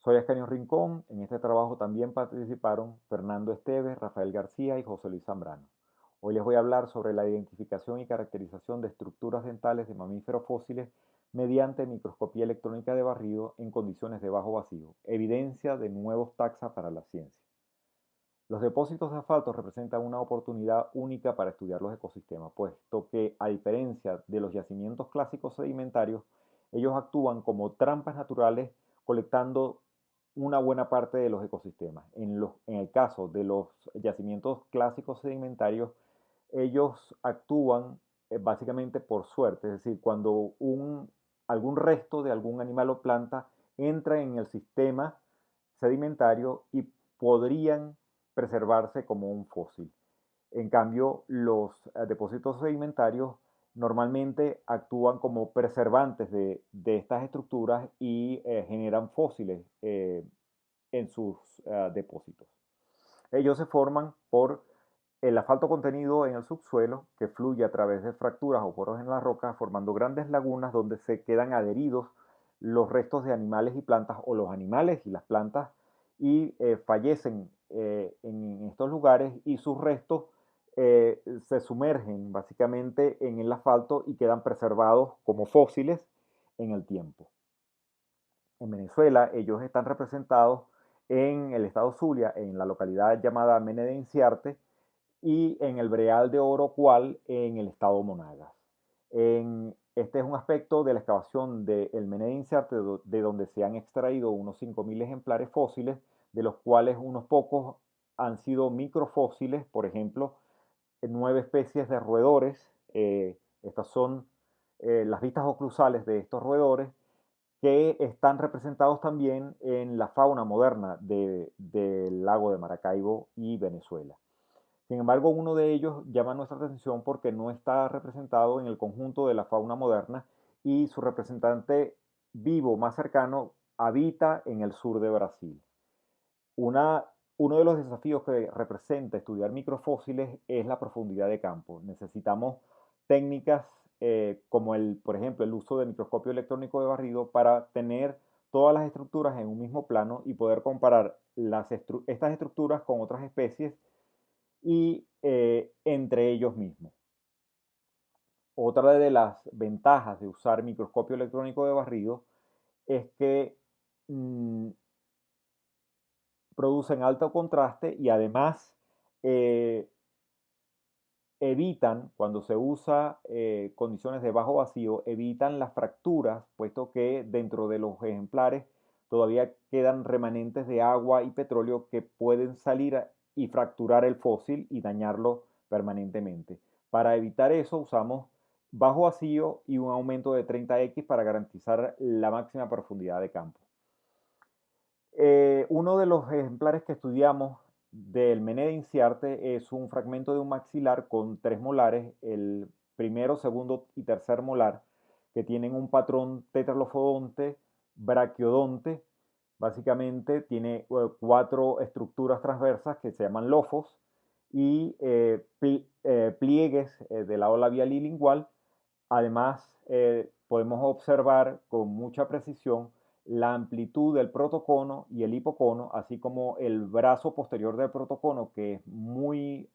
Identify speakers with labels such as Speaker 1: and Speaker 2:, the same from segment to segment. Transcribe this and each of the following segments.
Speaker 1: Soy Ascanio Rincón. En este trabajo también participaron Fernando Esteves, Rafael García y José Luis Zambrano. Hoy les voy a hablar sobre la identificación y caracterización de estructuras dentales de mamíferos fósiles mediante microscopía electrónica de barrido en condiciones de bajo vacío, evidencia de nuevos taxa para la ciencia. Los depósitos de asfalto representan una oportunidad única para estudiar los ecosistemas, puesto que, a diferencia de los yacimientos clásicos sedimentarios, ellos actúan como trampas naturales colectando una buena parte de los ecosistemas. En el caso de los yacimientos clásicos sedimentarios, ellos actúan básicamente por suerte, es decir, cuando algún resto de algún animal o planta entra en el sistema sedimentario y podrían preservarse como un fósil. En cambio, los depósitos sedimentarios normalmente actúan como preservantes de estas estructuras y generan fósiles en sus depósitos. Ellos se forman por el asfalto contenido en el subsuelo que fluye a través de fracturas o poros en la roca, formando grandes lagunas donde se quedan adheridos los restos de animales y plantas, o los animales y las plantas, y fallecen en estos lugares, y sus restos se sumergen básicamente en el asfalto y quedan preservados como fósiles en el tiempo. En Venezuela ellos están representados en el estado Zulia, en la localidad llamada Mene de Inciarte, y en el Breal de Orocual, en el estado Monagas. Este es un aspecto de la excavación del Mene de Inciarte, de donde se han extraído unos 5.000 ejemplares fósiles, de los cuales unos pocos han sido microfósiles. Por ejemplo, 9 especies de roedores. Estas son las vistas oclusales de estos roedores, que están representados también en la fauna moderna del lago de Maracaibo y Venezuela. Sin embargo, uno de ellos llama nuestra atención porque no está representado en el conjunto de la fauna moderna, y su representante vivo más cercano habita en el sur de Brasil. Una, Uno de los desafíos que representa estudiar microfósiles es la profundidad de campo. Necesitamos técnicas como por ejemplo, el uso de microscopio electrónico de barrido para tener todas las estructuras en un mismo plano y poder comparar estas estructuras con otras especies y entre ellos mismos. Otra de las ventajas de usar microscopio electrónico de barrido es que mmm, producen alto contraste, y además eh, evitan, cuando se usa condiciones de bajo vacío, evitan las fracturas, puesto que dentro de los ejemplares todavía quedan remanentes de agua y petróleo que pueden salir y fracturar el fósil y dañarlo permanentemente. Para evitar eso usamos bajo vacío y un aumento de 30x para garantizar la máxima profundidad de campo. Uno de los ejemplares que estudiamos del Mene de Inciarte es un fragmento de un maxilar con 3 molares, el primero, segundo y tercer molar, que tienen un patrón tetralofodonte, braquiodonte. Básicamente tiene 4 estructuras transversas que se llaman lofos, y pliegues del lado labial y lingual. Además, podemos observar con mucha precisión la amplitud del protocono y el hipocono, así como el brazo posterior del protocono, que es muy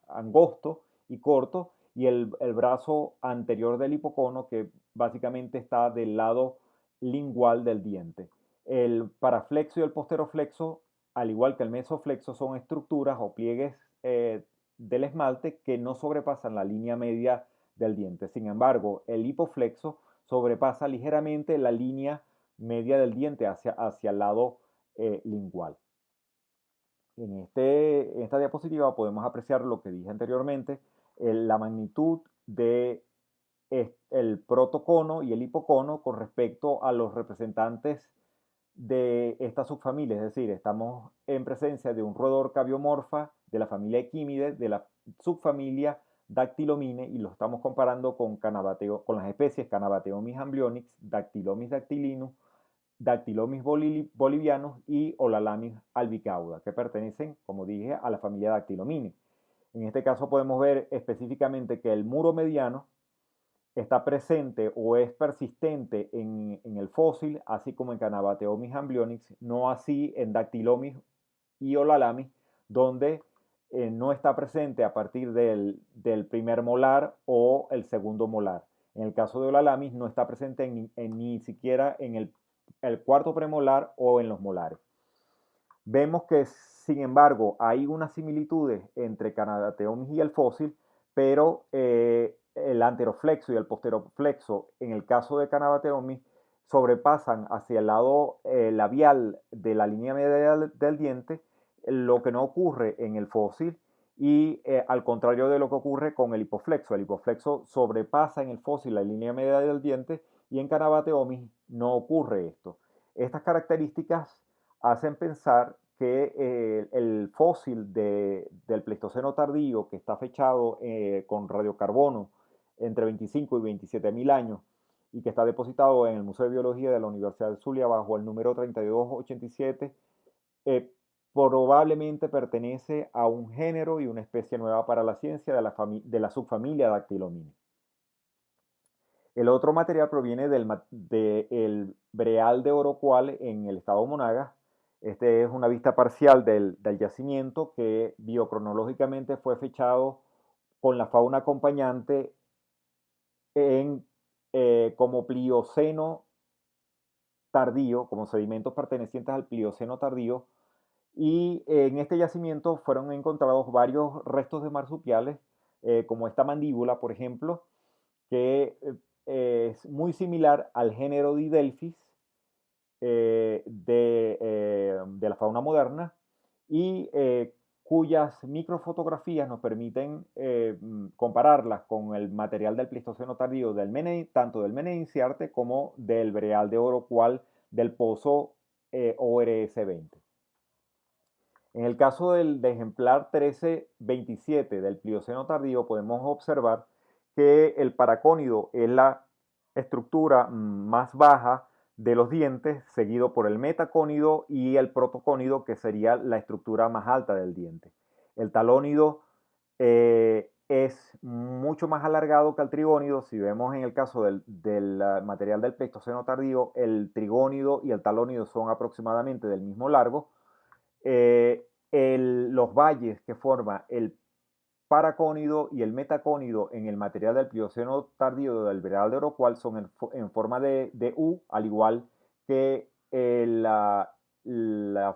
Speaker 1: angosto y corto, y el brazo anterior del hipocono, que básicamente está del lado lingual del diente. El paraflexo y el posteroflexo, al igual que el mesoflexo, son estructuras o pliegues del esmalte que no sobrepasan la línea media del diente. Sin embargo, el hipoflexo sobrepasa ligeramente la línea media del diente hacia el lado lingual. En esta diapositiva podemos apreciar lo que dije anteriormente, la magnitud de el protocono y el hipocono con respecto a los representantes de esta subfamilia. Es decir, estamos en presencia de un roedor cabiomorfa de la familia Equimidae, de la subfamilia Dactylomine, y lo estamos comparando con las especies Canabateomys amblionix, Dactylomys dactylinus, Dactylomys bolivianus y Olalamis albicauda, que pertenecen, como dije, a la familia Dactylomine. En este caso podemos ver específicamente que el muro mediano está presente o es persistente en el fósil, así como en Canabateomys amblyonyx, no así en Dactylomys y Olalamis, donde no está presente a partir del primer molar o el segundo molar. En el caso de Olalamis no está presente ni siquiera en el cuarto premolar o en los molares. Vemos que, sin embargo, hay unas similitudes entre Canabateomys y el fósil, pero el anteroflexo y el posteroflexo, en el caso de Canabateomys, sobrepasan hacia el lado labial de la línea media del diente, lo que no ocurre en el fósil, y al contrario de lo que ocurre con el hipoflexo sobrepasa en el fósil la línea media del diente y en Canabateomys no ocurre esto. Estas características hacen pensar que el fósil del Pleistoceno tardío, que está fechado con radiocarbono entre 25 y 27 mil años y que está depositado en el Museo de Biología de la Universidad de Zulia bajo el número 3287, probablemente pertenece a un género y una especie nueva para la ciencia de la subfamilia Dactylomini. El otro material proviene del Breal de Orocual en el estado Monagas. Este es una vista parcial del yacimiento que biocronológicamente fue fechado con la fauna acompañante como Plioceno tardío, como sedimentos pertenecientes al Plioceno tardío. Y en este yacimiento fueron encontrados varios restos de marsupiales, como esta mandíbula, por ejemplo, que es muy similar al género Didelphis de la fauna moderna y cuyas microfotografías nos permiten compararlas con el material del Pleistoceno tardío tanto del Menenciarte como del Breal de Orocual del pozo ORS-20. En el caso del ejemplar 1327 del Plioceno tardío podemos observar que el paracónido es la estructura más baja de los dientes, seguido por el metacónido y el protocónido, que sería la estructura más alta del diente. El talónido es mucho más alargado que el trigónido. Si vemos en el caso del material del Pleistoceno tardío, el trigónido y el talónido son aproximadamente del mismo largo. Los valles que forma el paracónido y el metacónido en el material del Plioceno tardío del Breal de Orocual son en forma de U, al igual que la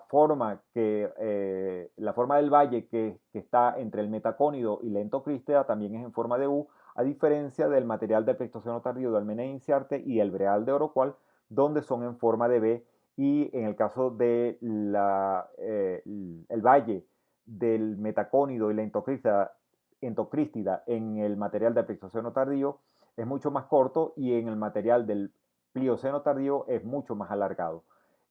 Speaker 1: forma del valle que está entre el metacónido y la entocrístida también es en forma de U, a diferencia del material del Pleistoceno tardío del Menenciarte y el Breal de Orocual, donde son en forma de B, y en el caso de el valle del metacónido y la entocrístida en el material del Pleistoceno tardío es mucho más corto, y en el material del Plioceno tardío es mucho más alargado.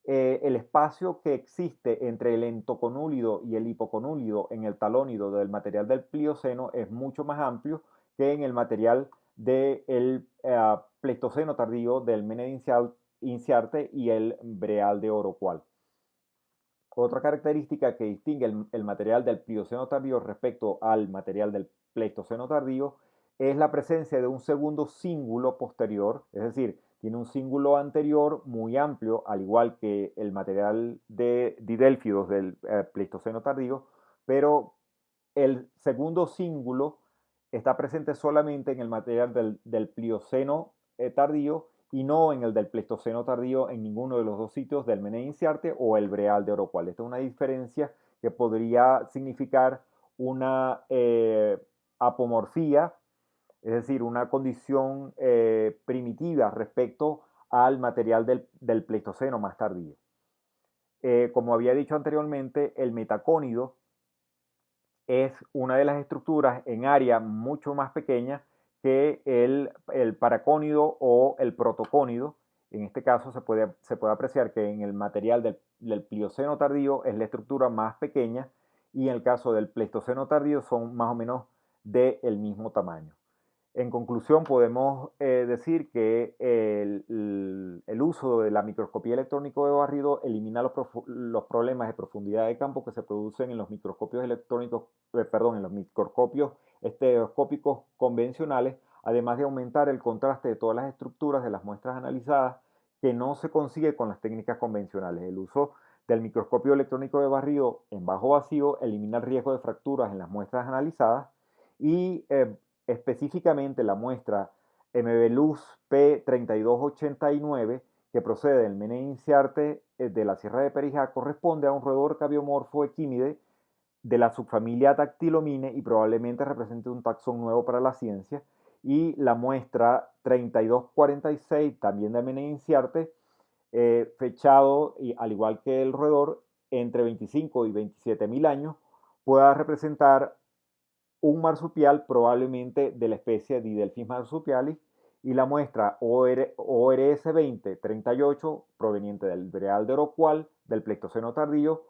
Speaker 1: El espacio que existe entre el entoconúlido y el hipoconúlido en el talónido del material del Plioceno es mucho más amplio que en el material del Pleistoceno tardío del Menenciarte y el Breal de Orocual. Otra característica que distingue el material del Plioceno tardío respecto al material del Pleistoceno tardío es la presencia de un segundo cíngulo posterior, es decir, tiene un cíngulo anterior muy amplio, al igual que el material de Didélfidos del Pleistoceno tardío, pero el segundo cíngulo está presente solamente en el material del Plioceno tardío y no en el del Pleistoceno tardío en ninguno de los dos sitios del Menenciarte o el Breal de Orocual. Esta es una diferencia que podría significar una apomorfía, es decir, una condición primitiva respecto al material del Pleistoceno más tardío. Como había dicho anteriormente, el metacónido es una de las estructuras en área mucho más pequeña que el paracónido o el protocónido. En este caso se puede apreciar que en el material del Plioceno tardío es la estructura más pequeña, y en el caso del Pleistoceno tardío son más o menos del mismo tamaño. En conclusión, podemos decir que el uso de la microscopía electrónica de barrido elimina los problemas de profundidad de campo que se producen en los microscopios electrónicos, en los microscopios estereoscópicos convencionales, además de aumentar el contraste de todas las estructuras de las muestras analizadas, que no se consigue con las técnicas convencionales. El uso del microscopio electrónico de barrido en bajo vacío elimina el riesgo de fracturas en las muestras analizadas y específicamente la muestra MB-Luz P3289, que procede del Mene Inciarte de la Sierra de Perijá, corresponde a un roedor cabiomorfo equínide de la subfamilia Dactylomine y probablemente represente un taxón nuevo para la ciencia. Y la muestra 3246, también de Mene Inciarte, fechado, y, al igual que el roedor, entre 25 y 27 mil años, pueda representar un marsupial probablemente de la especie Didelphis marsupialis, y la muestra ORS 2038, proveniente del Breal de Orocual, del Pleistoceno tardío,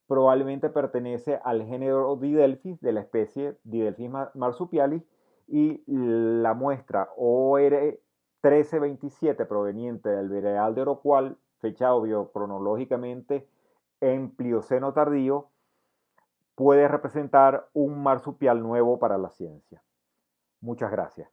Speaker 1: probablemente pertenece al género Didelphis de la especie Didelphis marsupialis, y la muestra OR 1327 proveniente del Breal de Orocual, fechado biocronológicamente en Plioceno tardío, puede representar un marsupial nuevo para la ciencia. Muchas gracias.